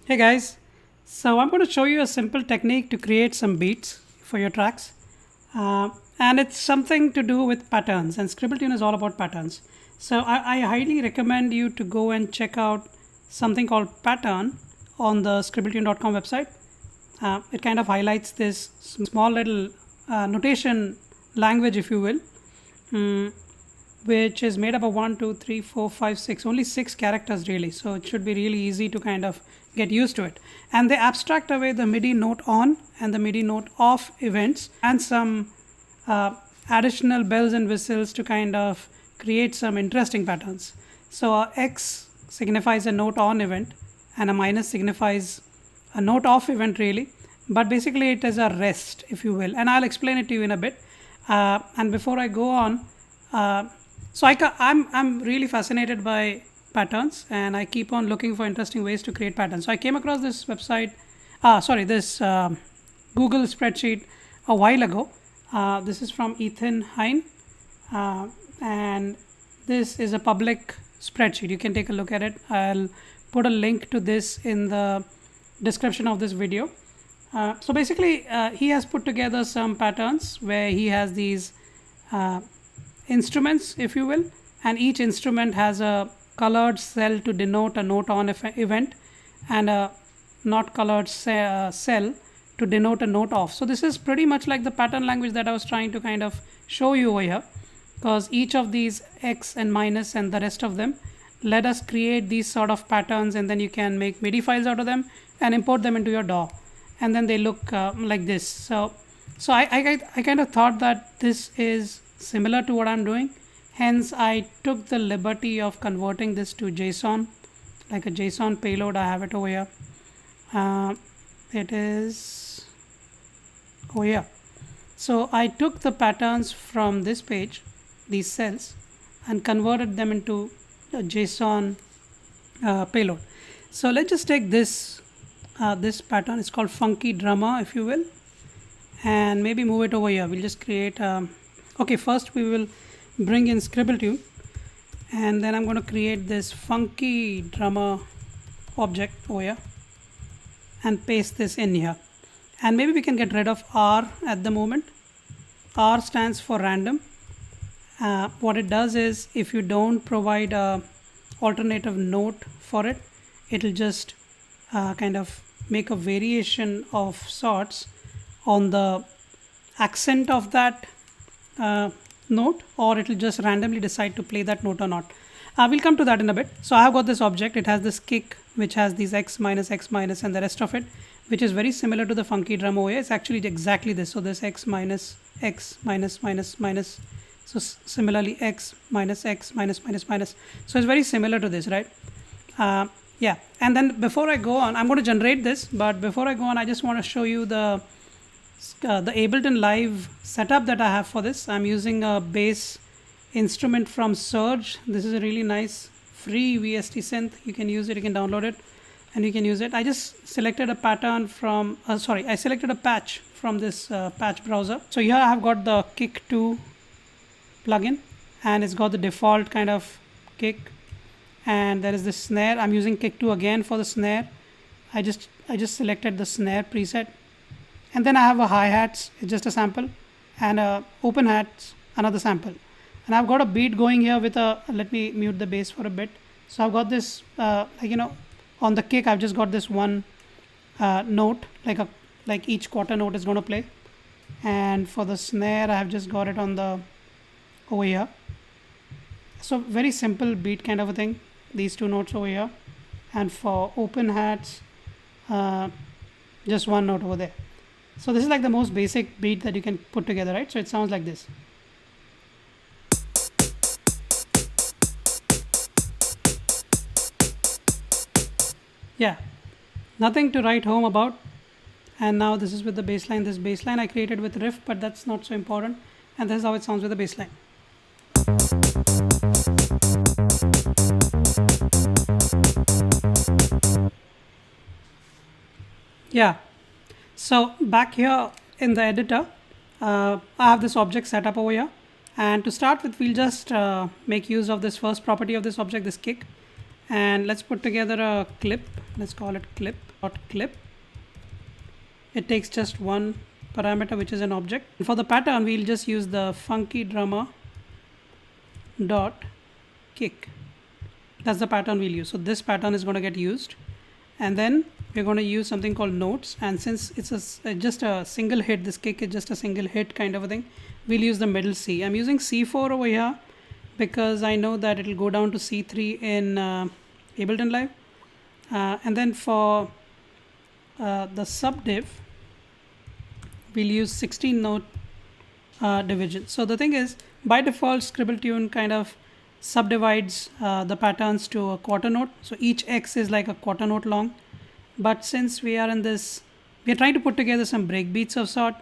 Hey guys, so I'm going to show you a simple technique to create some beats for your tracks. And it's something to do with patterns, and ScribbleTune is all about patterns. So I highly recommend you to go and check out something called Pattern on the scribbletune.com website. It kind of highlights this small little notation language, if you will, which is made up of 1, 2, 3, 4, 5, 6, only 6 characters really. So it should be really easy to kind of get used to it. And they abstract away the MIDI note on and the MIDI note off events and some additional bells and whistles to kind of create some interesting patterns. So a X signifies a note on event and a minus signifies a note off event really, but basically it is a rest, if you will, and I'll explain it to you in a bit. And before I go on, I'm really fascinated by patterns, and I keep on looking for interesting ways to create patterns. So I came across this website, this Google spreadsheet a while ago. This is from Ethan Hein, and this is a public spreadsheet. You can take a look at it. I'll put a link to this in the description of this video. So basically, he has put together some patterns where he has these instruments, if you will, and each instrument has a colored cell to denote a note on event and a not colored cell to denote a note off. So this is pretty much like the pattern language that I was trying to kind of show you over here, because each of these X and minus and the rest of them let us create these sort of patterns, and then you can make MIDI files out of them and import them into your DAW, and then they look like this. So I kind of thought that this is similar to what I'm doing, hence I took the liberty of converting this to JSON, like a JSON payload. I have it over here. It is over here. So I took the patterns from this page, these cells, and converted them into a JSON payload. So let's just take this this pattern. It's called Funky Drummer, if you will, and maybe move it over here. We'll just create okay, first we will bring in ScribbleTune, and then I'm going to create this Funky Drummer object over here and paste this in here. And maybe we can get rid of R at the moment. R stands for random. What it does is, if you don't provide a alternative note for it, it'll just kind of make a variation of sorts on the accent of that note, or it will just randomly decide to play that note or not. We'll come to that in a bit. So I have got this object. It has this kick which has these X minus and the rest of it, which is very similar to the Funky Drum over here. It's actually exactly this. So this X minus minus. So similarly X minus minus. So it's very similar to this, right? Yeah. And then before I go on, I'm going to generate this, but before I go on, I just want to show you the Ableton Live setup that I have for this. I'm using a bass instrument from Surge. This is a really nice free VST synth. You can use it, you can download it, and you can use it. I just selected a pattern from, I selected a patch from this patch browser. So here I have got the Kick 2 plugin, and it's got the default kind of kick, and there is this snare. I'm using Kick 2 again for the snare. I just selected the snare preset. And then I have a hi-hats, it's just a sample, and a open hats, another sample. And I've got a beat going here with a, let me mute the bass for a bit. So I've got this, on the kick, I've just got this one note, like each quarter note is going to play. And for the snare, I have just got it on the, over here. So very simple beat kind of a thing, these two notes over here. And for open hats, just one note over there. So this is like the most basic beat that you can put together, right? So it sounds like this. Yeah, nothing to write home about. And now this is with the bass line. This bass line I created with riff, but that's not so important. And this is how it sounds with the bass line. Yeah. So back here in the editor, I have this object set up over here, and to start with, we'll just make use of this first property of this object, this kick, And let's put together a clip. Let's call it clip. It takes just one parameter, which is an object. And for the pattern, we'll just use the funky drummer dot kick. That's the pattern we'll use. So this pattern is going to get used, and then we're going to use something called notes. And since it's just a single hit, this kick is just a single hit kind of a thing, we'll use the middle C. I'm using C4 over here because I know that it'll go down to C3 in Ableton Live. And then for the subdiv, we'll use 16 note division. So the thing is, by default, ScribbleTune kind of subdivides the patterns to a quarter note. So each X is like a quarter note long. But since we are in this, we are trying to put together some breakbeats of sort.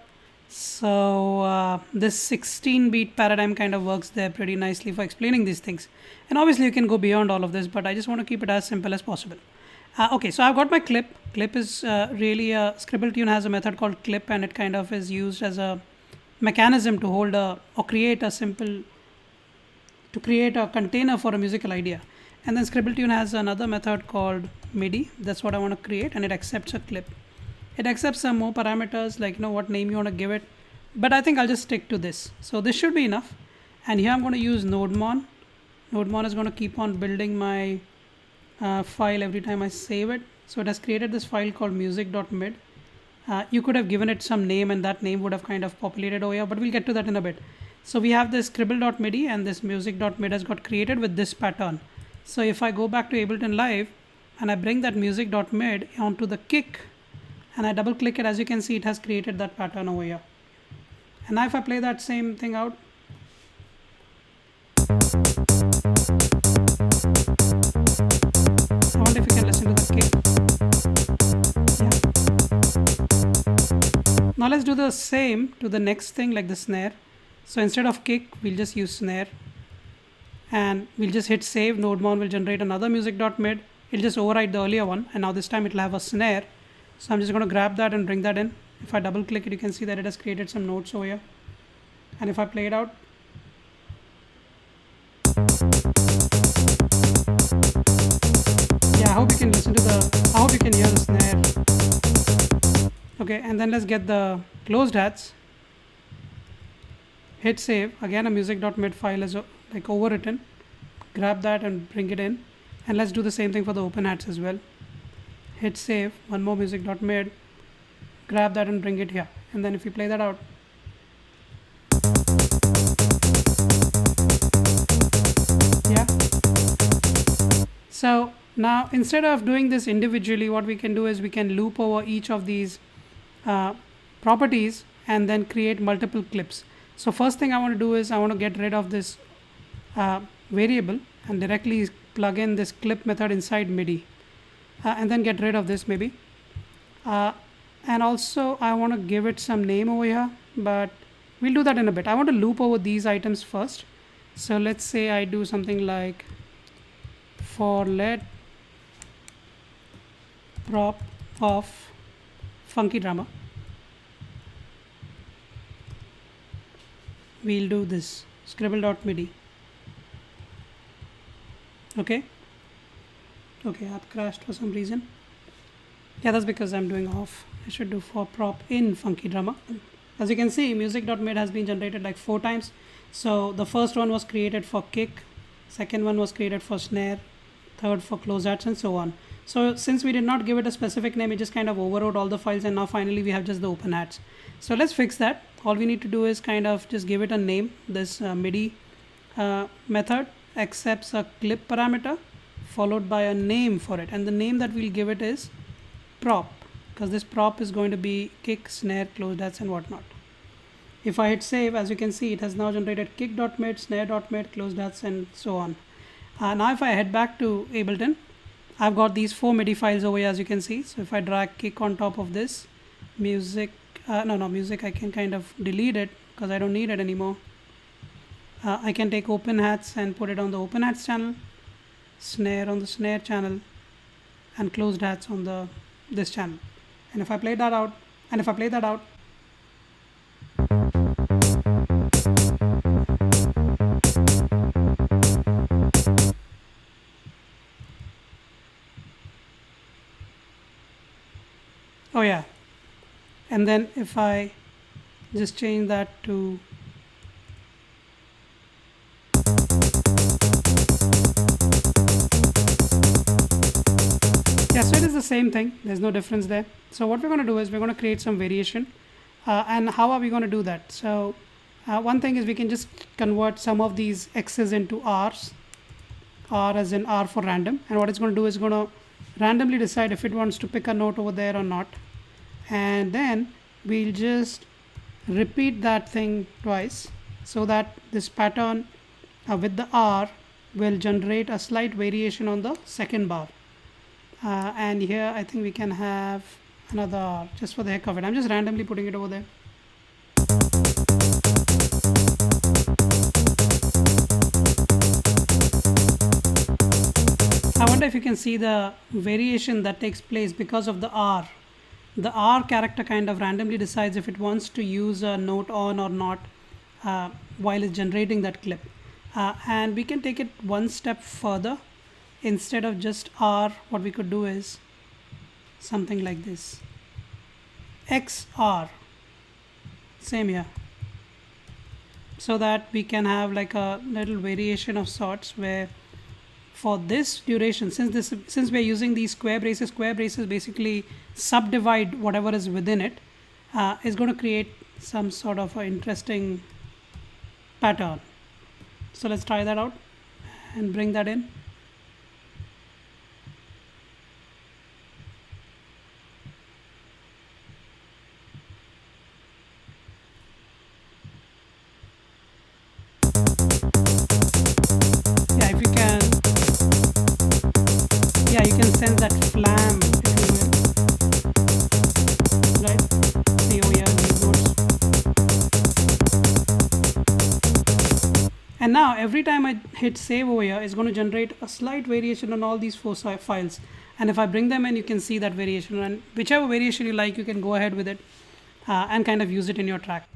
So this 16 beat paradigm kind of works there pretty nicely for explaining these things. And obviously you can go beyond all of this, but I just want to keep it as simple as possible. Okay, so I've got my clip. Clip is really ScribbleTune has a method called clip, and it kind of is used as a mechanism to hold or create a container for a musical idea. And then ScribbleTune has another method called MIDI. That's what I want to create, and it accepts a clip. It accepts some more parameters, like what name you want to give it, but I think I'll just stick to this. So this should be enough. And here I'm going to use NodeMon. NodeMon is going to keep on building my file every time I save it. So it has created this file called music.mid. You could have given it some name, and that name would have kind of populated over here, but we'll get to that in a bit. So we have this scribble.midi, and this music.mid has got created with this pattern. So if I go back to Ableton Live and I bring that music.mid onto the kick and I double click it, as you can see, it has created that pattern over here. And now if I play that same thing out, I wonder if you can listen to the kick. Yeah. Now let's do the same to the next thing, like the snare. So instead of kick, we'll just use snare, and we'll just hit save. NodeMon will generate another music.mid. It'll just override the earlier one, and now this time it'll have a snare. So I'm just going to grab that and bring that in. If I double click it, you can see that it has created some notes over here. And if I play it out, yeah, I hope you can listen to I hope you can hear the snare. Okay, and then let's get the closed hats. Hit save. Again, a music.mid file is like overwritten. Grab that and bring it in. And let's do the same thing for the open hats as well. Hit save. One more music.mid. Grab that and bring it here. And then if you play that out, yeah. So now instead of doing this individually, what we can do is we can loop over each of these properties and then create multiple clips. So first thing I want to do is I want to get rid of this variable and directly plug in this clip method inside MIDI, and then get rid of this maybe. And also I want to give it some name over here, but we'll do that in a bit. I want to loop over these items first. So let's say I do something like for let prop of funky drummer. We'll do this scribble.midi. Okay, app crashed for some reason. Yeah, that's because I'm doing off. I should do for prop in funky drummer. As you can see, music.mid has been generated like 4 times. So the first one was created for kick, second one was created for snare, third for close hats, and so on. So since we did not give it a specific name, it just kind of overrode all the files, and now finally we have just the open hats. So let's fix that. All we need to do is kind of just give it a name. This MIDI method accepts a clip parameter followed by a name for it, and the name that we'll give it is prop, because this prop is going to be kick, snare, closed hats, and whatnot. If I hit save, as you can see, it has now generated kick.mid, snare.mid, closed hats, and so on. Now if I head back to Ableton, I've got these 4 MIDI files over here, as you can see. So if I drag kick on top of this, music, music, I can kind of delete it because I don't need it anymore. I can take open hats and put it on the open hats channel, snare on the snare channel, and closed hats on this channel. And if I play that out, Oh yeah, and then if I just change that to yeah, so it is the same thing, there's no difference there. So what we're going to do is we're going to create some variation. And how are we going to do that? So one thing is we can just convert some of these x's into r's, r as in r for random, and what it's going to do is going to randomly decide if it wants to pick a note over there or not, and then we'll just repeat that thing twice so that this pattern with the r will generate a slight variation on the second bar. And here I think we can have another r just for the heck of it. I'm just randomly putting it over there. I wonder if you can see the variation that takes place because of the R. The R character kind of randomly decides if it wants to use a note on or not while it's generating that clip. And we can take it one step further. Instead of just R, what we could do is something like this. XR. Same here. So that we can have like a little variation of sorts where for this duration, since we're using these square braces basically subdivide whatever is within it, is going to create some sort of an interesting pattern. So let's try that out and bring that in. Yeah, if you can, yeah, you can sense that flam, if you will, right? See over here, these notes. And now every time I hit save over here, it's going to generate a slight variation on all these four files. And if I bring them in, you can see that variation, and whichever variation you like, you can go ahead with it and kind of use it in your track.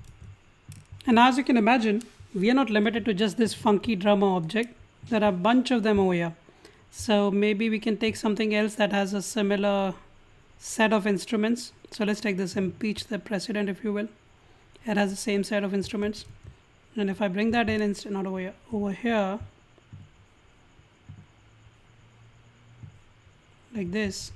And as you can imagine, we are not limited to just this funky drummer object. There are a bunch of them over here. So maybe we can take something else that has a similar set of instruments. So let's take this impeach the president, if you will. It has the same set of instruments. And if I bring that in instead, not over here, over here, like this,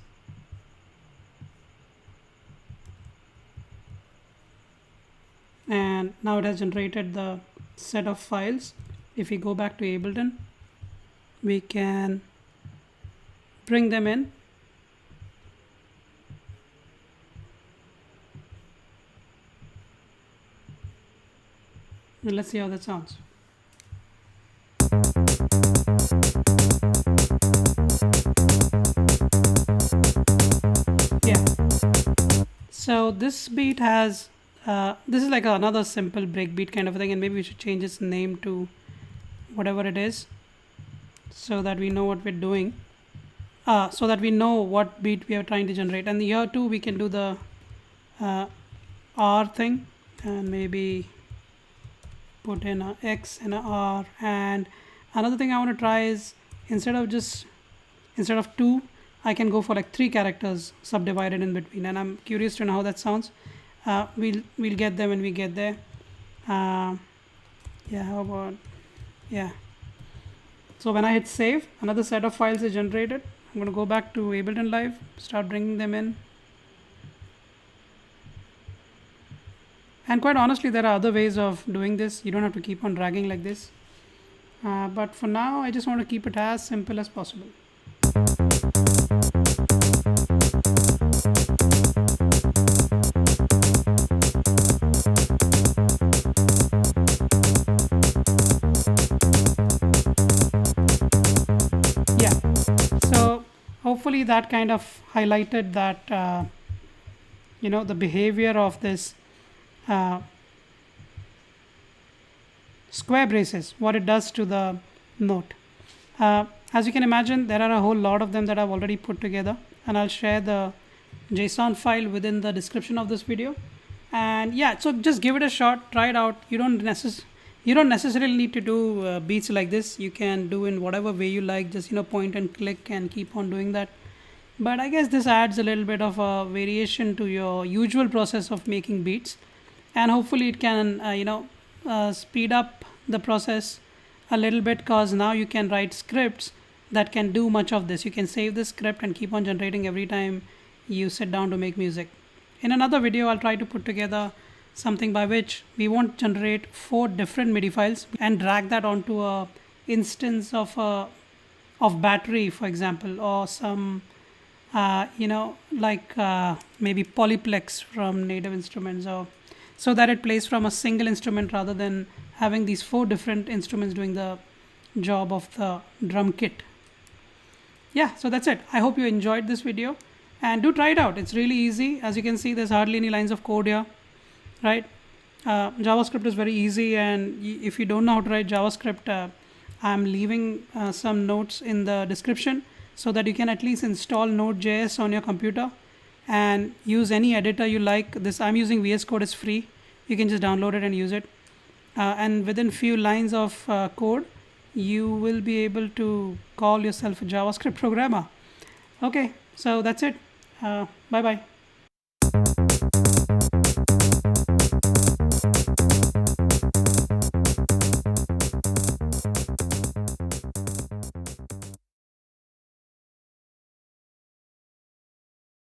and now it has generated the set of files. If we go back to Ableton, we can bring them in. And let's see how that sounds. Yeah. So this beat has, this is like another simple breakbeat kind of thing, and maybe we should change its name to whatever it is so that we know what we're doing, so that we know what beat we are trying to generate. And here too we can do the R thing and maybe put in a X and a R. And another thing I want to try is instead of two, I can go for like 3 characters subdivided in between, and I'm curious to know how that sounds. We'll get there when we get there. Yeah, how about, yeah. So when I hit save, another set of files is generated. I'm going to go back to Ableton Live, start bringing them in. And quite honestly, there are other ways of doing this. You don't have to keep on dragging like this. But for now, I just want to keep it as simple as possible. Yeah. So hopefully that kind of highlighted that, the behavior of this square braces, what it does to the note. As you can imagine, there are a whole lot of them that I've already put together, and I'll share the JSON file within the description of this video. And yeah, so just give it a shot, try it out. You don't necessarily need to do beats like this. You can do in whatever way you like, just point and click and keep on doing that. but I guess this adds a little bit of a variation to your usual process of making beats, and hopefully it can speed up the process a little bit, because now you can write scripts that can do much of this. You can save the script and keep on generating every time you sit down to make music. In another video, I'll try to put together something by which we won't generate 4 different MIDI files and drag that onto a instance of battery, for example, or some maybe Polyplex from Native Instruments, or so that it plays from a single instrument rather than having these 4 different instruments doing the job of the drum kit. Yeah, so that's it. I hope you enjoyed this video, and do try it out. It's really easy. As you can see, there's hardly any lines of code here, right? JavaScript is very easy, and if you don't know how to write JavaScript, I'm leaving some notes in the description so that you can at least install Node.js on your computer and use any editor you like. This I'm using VS Code, is free. You can just download it and use it. And within few lines of code, you will be able to call yourself a JavaScript programmer. Okay, so that's it. Bye bye.